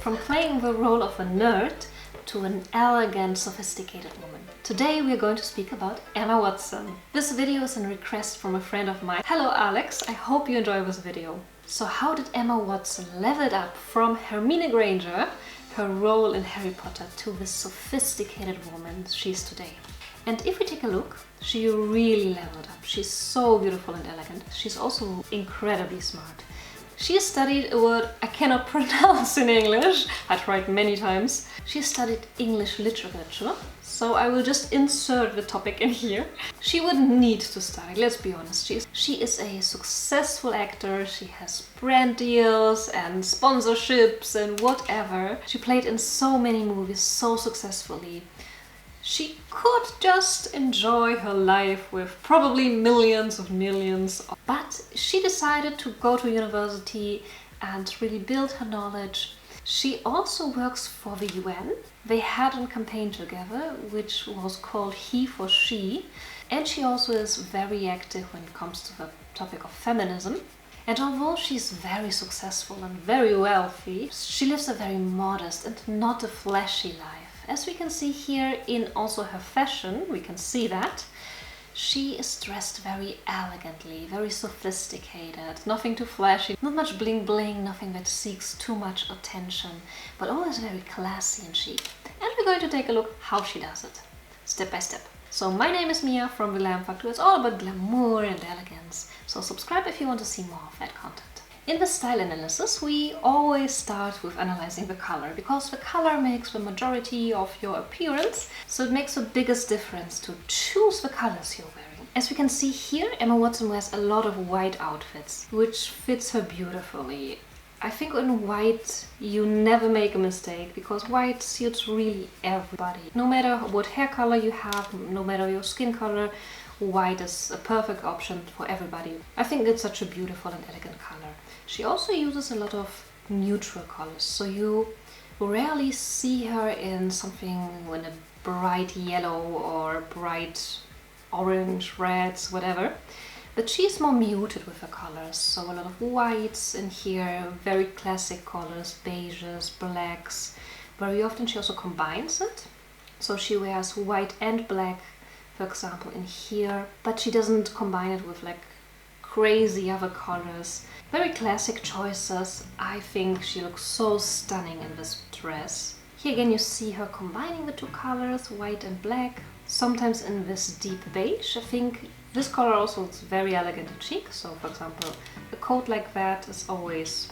from playing the role of a nerd to an elegant, sophisticated woman. Today we are going to speak about Emma Watson. This video is a request from a friend of mine. Hello Alex, I hope you enjoy this video. So how did Emma Watson level up from Hermione Granger, her role in Harry Potter, to the sophisticated woman she is today? And if we take a look, she really leveled up. She's so beautiful and elegant. She's also incredibly smart. She studied a word I cannot pronounce in English. I tried many times. She studied English literature, so I will just insert the topic in here. She wouldn't need to study, let's be honest. She is a successful actor. She has brand deals and sponsorships and whatever. She played in so many movies so successfully. She could just enjoy her life with probably millions, but she decided to go to university and really build her knowledge. She also works for the UN. They had a campaign together which was called He for She, and she also is very active when it comes to the topic of feminism. And although she's very successful and very wealthy, she lives a very modest and not a flashy life. As we can see here in also her fashion, we can see that she is dressed very elegantly, very sophisticated, nothing too flashy, not much bling bling, nothing that seeks too much attention, but always very classy and chic. And we're going to take a look how she does it, step by step. So my name is Mia from the Glam Factory. It's all about glamour and elegance. So subscribe if you want to see more of that content. In the style analysis, we always start with analyzing the color, because the color makes the majority of your appearance, so it makes the biggest difference to choose the colors you're wearing. As we can see here, Emma Watson wears a lot of white outfits, which fits her beautifully. I think in white you never make a mistake, because white suits really everybody. No matter what hair color you have, no matter your skin color, white is a perfect option for everybody. I think it's such a beautiful and elegant color. She also uses a lot of neutral colors, so you rarely see her in something in a bright yellow or bright orange, reds, whatever. But she's more muted with her colors, so a lot of whites in here, very classic colors, beiges, blacks. Very often she also combines it, so she wears white and black, for example, in here, but she doesn't combine it with like crazy other colors. Very classic choices. I think she looks so stunning in this dress. Here again you see her combining the two colors, white and black, sometimes in this deep beige. I think this color also is very elegant and chic, so for example a coat like that is always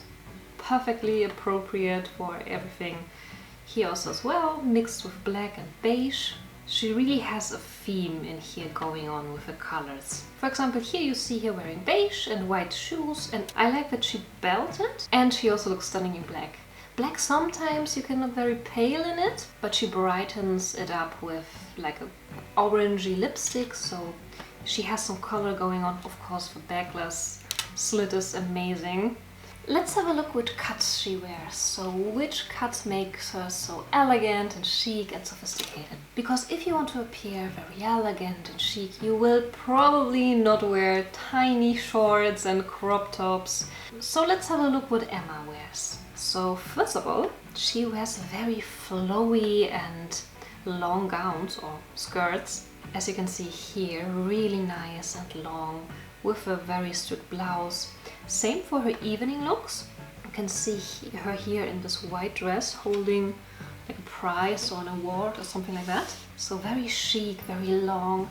perfectly appropriate for everything. Here also as well, mixed with black and beige. She really has a theme in here going on with the colors. For example, here you see her wearing beige and white shoes, and I like that she belted, and she also looks stunning in black. Black sometimes you can look very pale in it, but she brightens it up with like a orangey lipstick, so she has some color going on. Of course, the backless slit is amazing. Let's have a look which cuts she wears. So which cuts makes her so elegant and chic and sophisticated? Because if you want to appear very elegant and chic, you will probably not wear tiny shorts and crop tops. So let's have a look what Emma wears. So first of all, she wears very flowy and long gowns or skirts. As you can see here, really nice and long, with a very strict blouse. Same for her evening looks. You can see her here in this white dress holding like a prize or an award or something like that. So very chic, very long.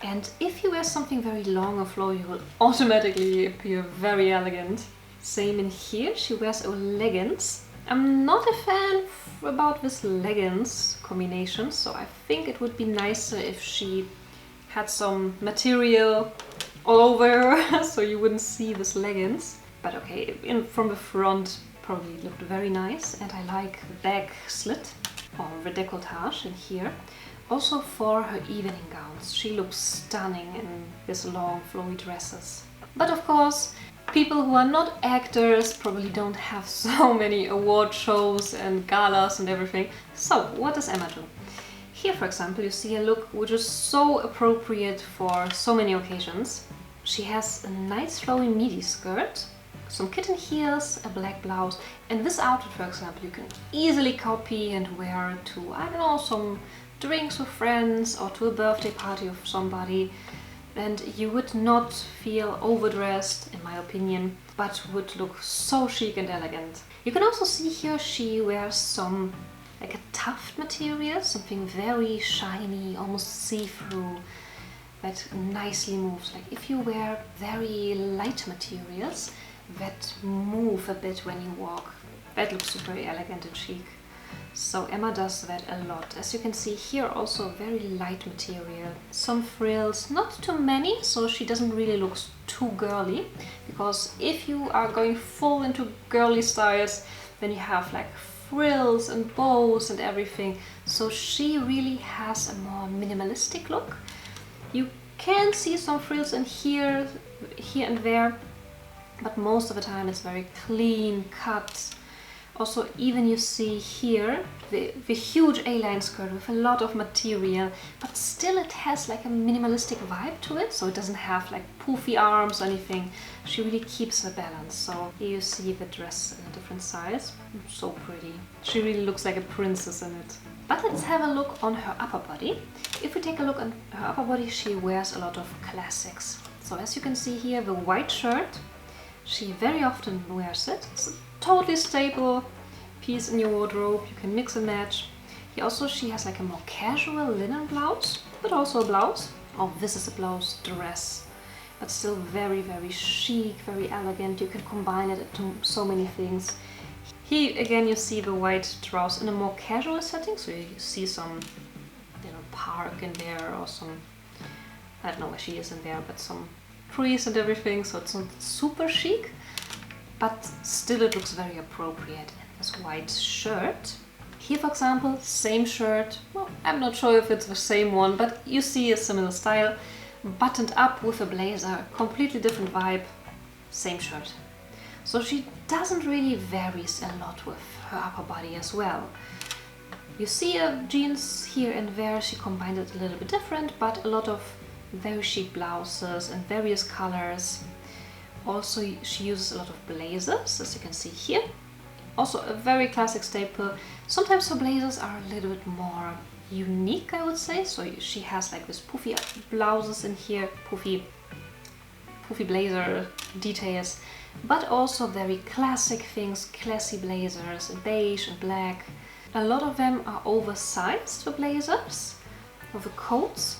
And if you wear something very long or flowy, you will automatically appear very elegant. Same in here, she wears leggings. I'm not a fan about this leggings combination, so I think it would be nicer if she had some material all over so you wouldn't see this leggings. But okay, from the front probably looked very nice, and I like the back slit or the décolletage in here. Also for her evening gowns, she looks stunning in these long flowy dresses. But of course, people who are not actors probably don't have so many award shows and galas and everything. So what does Emma do? Here, for example, you see a look which is so appropriate for so many occasions. She has a nice flowy midi skirt, some kitten heels, a black blouse, and this outfit, for example, you can easily copy and wear to, I don't know, some drinks with friends or to a birthday party of somebody, and you would not feel overdressed, in my opinion, but would look so chic and elegant. You can also see here she wears some like a tuft material, something very shiny, almost see-through, that nicely moves. Like if you wear very light materials that move a bit when you walk, that looks super elegant and chic. So Emma does that a lot. As you can see here, also very light material, some frills, not too many, so she doesn't really look too girly, because if you are going full into girly styles, then you have like frills and bows and everything. So she really has a more minimalistic look. You can see some frills in here and there, but most of the time it's very clean cut. Also, even you see here the huge A-line skirt with a lot of material, but still it has like a minimalistic vibe to it, so it doesn't have like poofy arms or anything. She really keeps the balance. So here you see the dress in a different size. So pretty. She really looks like a princess in it. But let's have a look on her upper body. If we take a look on her upper body, she wears a lot of classics. So as you can see here, the white shirt, she very often wears it. It's a totally staple piece in your wardrobe. You can mix and match. Here also she has like a more casual linen blouse, but also a blouse. Oh, this is a blouse dress, but still very, very chic, very elegant. You can combine it into so many things. Here again you see the white trousers in a more casual setting, so you see some, you know, park in there, or some, I don't know where she is in there, but some trees and everything, so it's not super chic, but still it looks very appropriate in this white shirt. Here, for example, same shirt, well, I'm not sure if it's the same one, but you see a similar style, buttoned up with a blazer, completely different vibe, same shirt. So she doesn't really vary a lot with her upper body as well. You see jeans here and there, she combined it a little bit different, but a lot of very chic blouses in various colors. Also, she uses a lot of blazers, as you can see here. Also a very classic staple. Sometimes her blazers are a little bit more unique, I would say. So she has like this poofy blouses in here, poofy blazer details, but also very classic things, classy blazers in beige and black. A lot of them are oversized, the blazers, with the coats,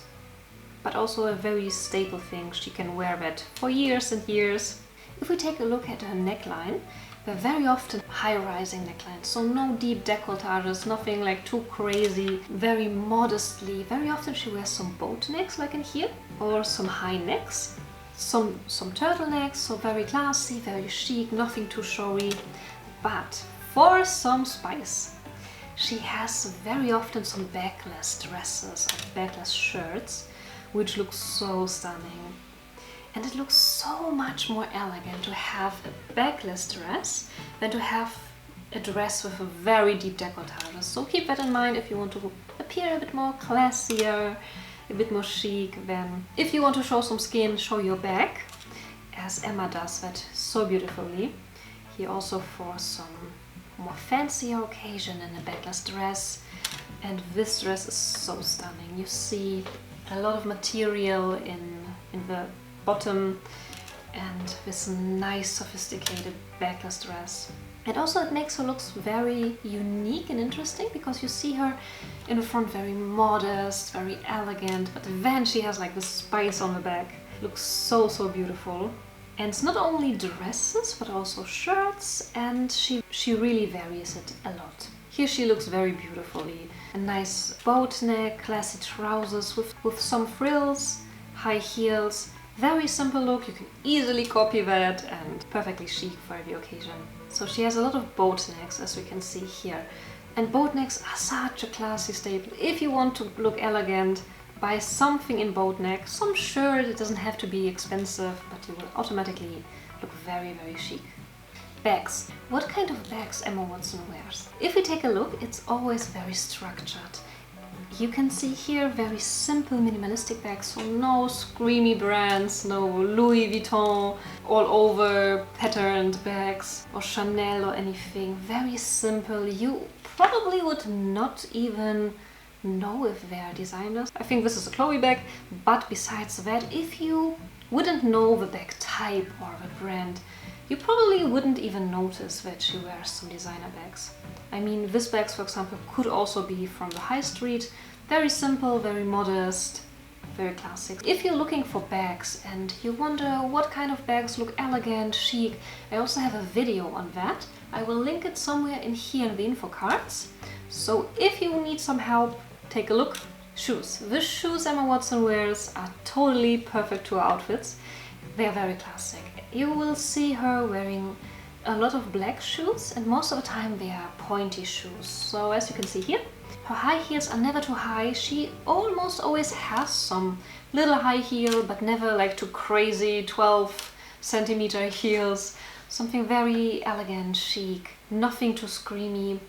but also a very staple thing. She can wear that for years and years. If we take a look at her neckline, they're very often high-rising necklines, so no deep decolletages, nothing like too crazy, very modestly. Very often she wears some boat necks, like in here, or some high necks, some turtlenecks, so very classy, very chic, nothing too showy. But for some spice, she has very often some backless dresses or backless shirts, which looks so stunning. And it looks so much more elegant to have a backless dress than to have a dress with a very deep decolletage. So keep that in mind if you want to appear a bit more classier, a bit more chic. Then if you want to show some skin, show your back, as Emma does that so beautifully. Here also for some more fancier occasion in a backless dress. And this dress is so stunning. You see a lot of material in the bottom, and this nice sophisticated backless dress. And also it makes her look very unique and interesting, because you see her in the front very modest, very elegant, but then she has like the spice on the back. It looks so beautiful. And it's not only dresses but also shirts, and she really varies it a lot. Here she looks very beautifully. A nice boat neck, classy trousers with some frills, high heels. Very simple look, you can easily copy that, and perfectly chic for every occasion. So she has a lot of boat necks, as we can see here. And boat necks are such a classy staple. If you want to look elegant, buy something in boat neck, some shirt. It doesn't have to be expensive, but you will automatically look very chic. Bags. What kind of bags Emma Watson wears? If we take a look, it's always very structured. You can see here very simple minimalistic bags, so no screamy brands, no Louis Vuitton all over patterned bags or Chanel or anything. Very simple. You probably would not even know if they are designers. I think this is a Chloe bag, but besides that, if you wouldn't know the bag type or the brand, you probably wouldn't even notice that she wears some designer bags. I mean, this bags, for example, could also be from the high street. Very simple, very modest, very classic. If you're looking for bags and you wonder what kind of bags look elegant, chic, I also have a video on that. I will link it somewhere in here in the info cards. So if you need some help, take a look. Shoes. The shoes Emma Watson wears are totally perfect to her outfits. They are very classic. You will see her wearing a lot of black shoes, and most of the time they are pointy shoes. So as you can see here, her high heels are never too high. She almost always has some little high heel, but never like too crazy 12-centimeter heels. Something very elegant, chic, nothing too screamy.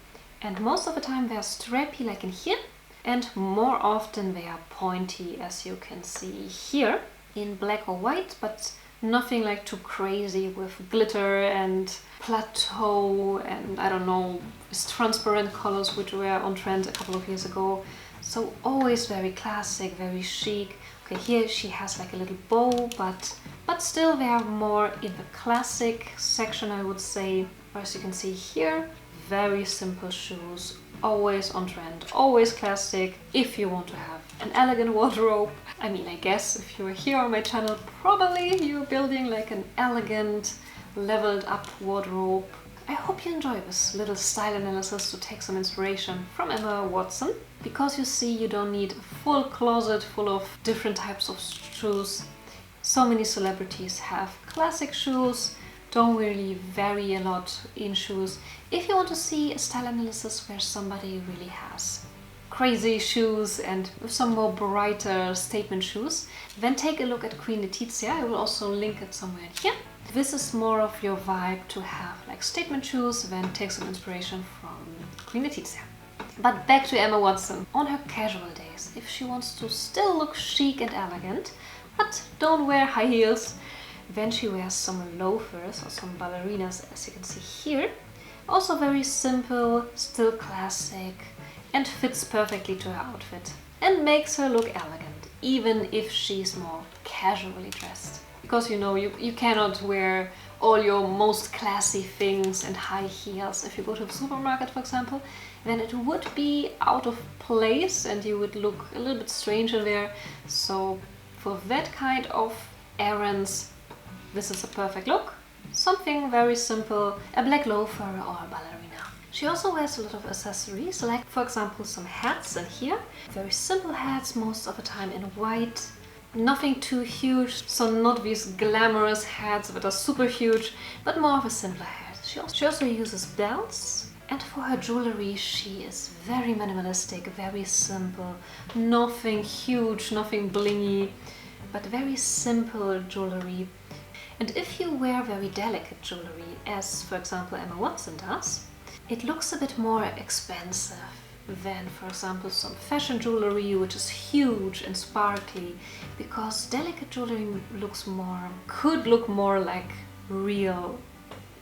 And most of the time they are strappy like in here, and more often they are pointy, as you can see here, in black or white, but nothing like too crazy with glitter and plateau and I don't know, transparent colors which were on trend a couple of years ago. So always very classic, very chic. Okay, here she has like a little bow, but still they are more in the classic section, I would say. As you can see here, very simple shoes, always on trend, always classic. If you want to have an elegant wardrobe, I mean, I guess if you're here on my channel, probably you're building like an elegant, leveled up wardrobe. I hope you enjoy this little style analysis to take some inspiration from Emma Watson, because you see, you don't need a full closet full of different types of shoes. So many celebrities have classic shoes, don't really vary a lot in shoes. If you want to see a style analysis where somebody really has crazy shoes and some more brighter statement shoes, then take a look at Queen Letizia. I will also link it somewhere here. This is more of your vibe to have like statement shoes, then take some inspiration from Queen Letizia. But back to Emma Watson. On her casual days, if she wants to still look chic and elegant, but don't wear high heels, then she wears some loafers or some ballerinas, as you can see here. Also very simple, still classic, and fits perfectly to her outfit and makes her look elegant, even if she's more casually dressed. Because you know, you cannot wear all your most classy things and high heels. If you go to the supermarket, for example, then it would be out of place and you would look a little bit strange in there. So for that kind of errands, this is a perfect look. Something very simple, a black loafer or a ballerina. She also wears a lot of accessories, like for example some hats, and here very simple hats, most of the time in white. Nothing too huge, so not these glamorous hats that are super huge, but more of a simpler hat. She also uses belts, and for her jewelry she is very minimalistic, very simple, nothing huge, nothing blingy, but very simple jewelry. And if you wear very delicate jewelry, as for example Emma Watson does, it looks a bit more expensive than, for example, some fashion jewelry, which is huge and sparkly, because delicate jewelry could look more like real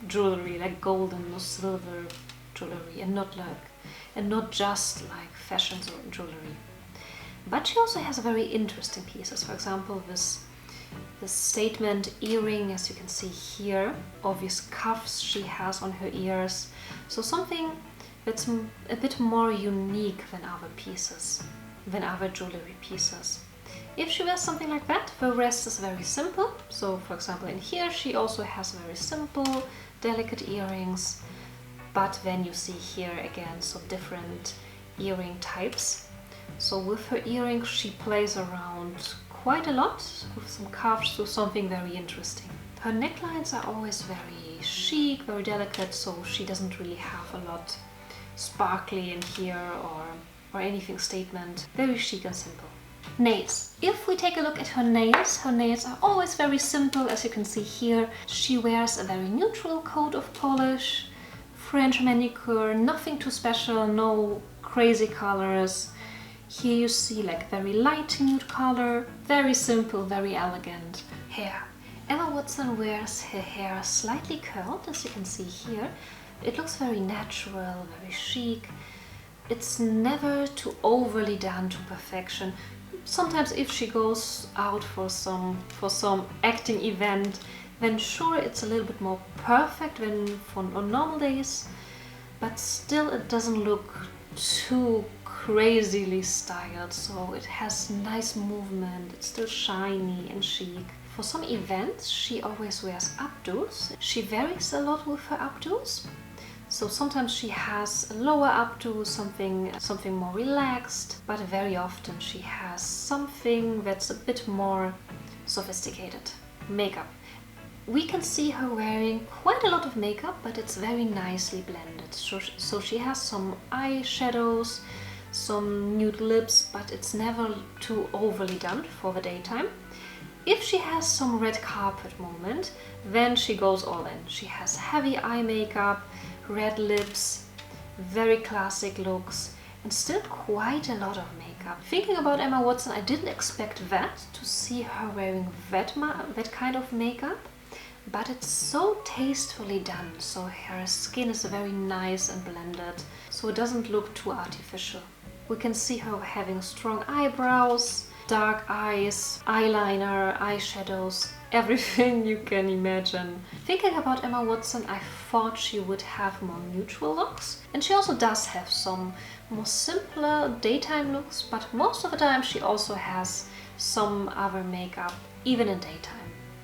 jewelry, like golden or silver jewelry, and not just like fashion jewelry. But she also has very interesting pieces. For example, this statement earring, as you can see here, obvious cuffs she has on her ears. So something that's a bit more unique than other pieces, than other jewelry pieces. If she wears something like that, the rest is very simple. So for example in here she also has very simple, delicate earrings, but then you see here again some different earring types. So with her earrings she plays around quite a lot with some cuffs, to something very interesting. Her necklines are always very chic, very delicate, so she doesn't really have a lot sparkly in here or anything statement. Very chic and simple. Nails. If we take a look at her nails are always very simple, as you can see here. She wears a very neutral coat of polish, French manicure, nothing too special, no crazy colors. Here you see like very light nude color, very simple, very elegant. Hair. Emma Watson wears her hair slightly curled, as you can see here. It looks very natural, very chic. It's never too overly done to perfection. Sometimes if she goes out for some acting event, then sure it's a little bit more perfect than on normal days, but still it doesn't look too crazily styled, so it has nice movement, it's still shiny and chic. For some events she always wears updos. She varies a lot with her updos. So sometimes she has a lower updo, something more relaxed, but very often she has something that's a bit more sophisticated. Makeup. We can see her wearing quite a lot of makeup, but it's very nicely blended. So she has some eyeshadows, some nude lips, but it's never too overly done for the daytime. If she has some red carpet moment, then she goes all in. She has heavy eye makeup, red lips, very classic looks, and still quite a lot of makeup. Thinking about Emma Watson, I didn't expect that, to see her wearing that kind of makeup, but it's so tastefully done, so her skin is very nice and blended, so it doesn't look too artificial. We can see her having strong eyebrows, dark eyes, eyeliner, eyeshadows, everything you can imagine. Thinking about Emma Watson, I thought she would have more neutral looks, and she also does have some more simpler daytime looks, but most of the time she also has some other makeup, even in daytime.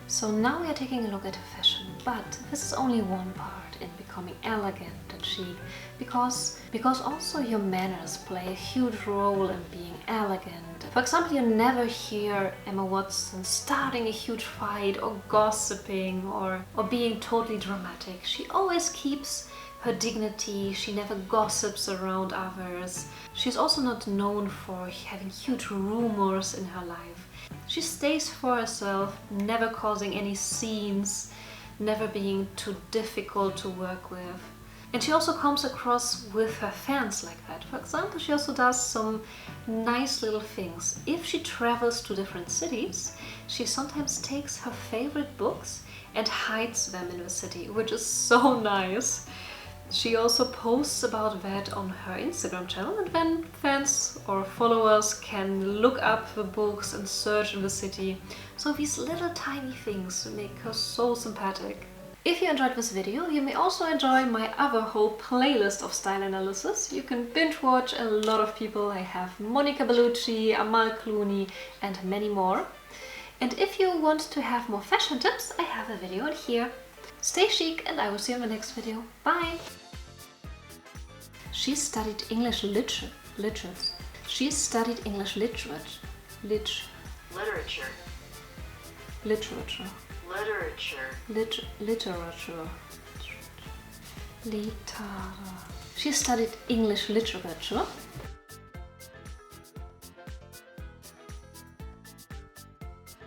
So now we are taking a look at her fashion, but this is only one part in becoming elegant and chic, because also your manners play a huge role in being elegant. For example, you never hear Emma Watson starting a huge fight or gossiping or being totally dramatic. She always keeps her dignity, she never gossips around others. She's also not known for having huge rumors in her life. She stays for herself, never causing any scenes, never being too difficult to work with. And she also comes across with her fans like that. For example, she also does some nice little things. If she travels to different cities, she sometimes takes her favorite books and hides them in the city, which is so nice. She also posts about that on her Instagram channel, and then fans or followers can look up the books and search in the city. So these little tiny things make her so sympathetic. If you enjoyed this video, you may also enjoy my other whole playlist of style analysis. You can binge watch a lot of people. I have Monica Bellucci, Amal Clooney and many more. And if you want to have more fashion tips, I have a video in here. Stay chic, and I will see you in the next video. Bye! She studied English literature. She studied English literature. Literature. She studied English literature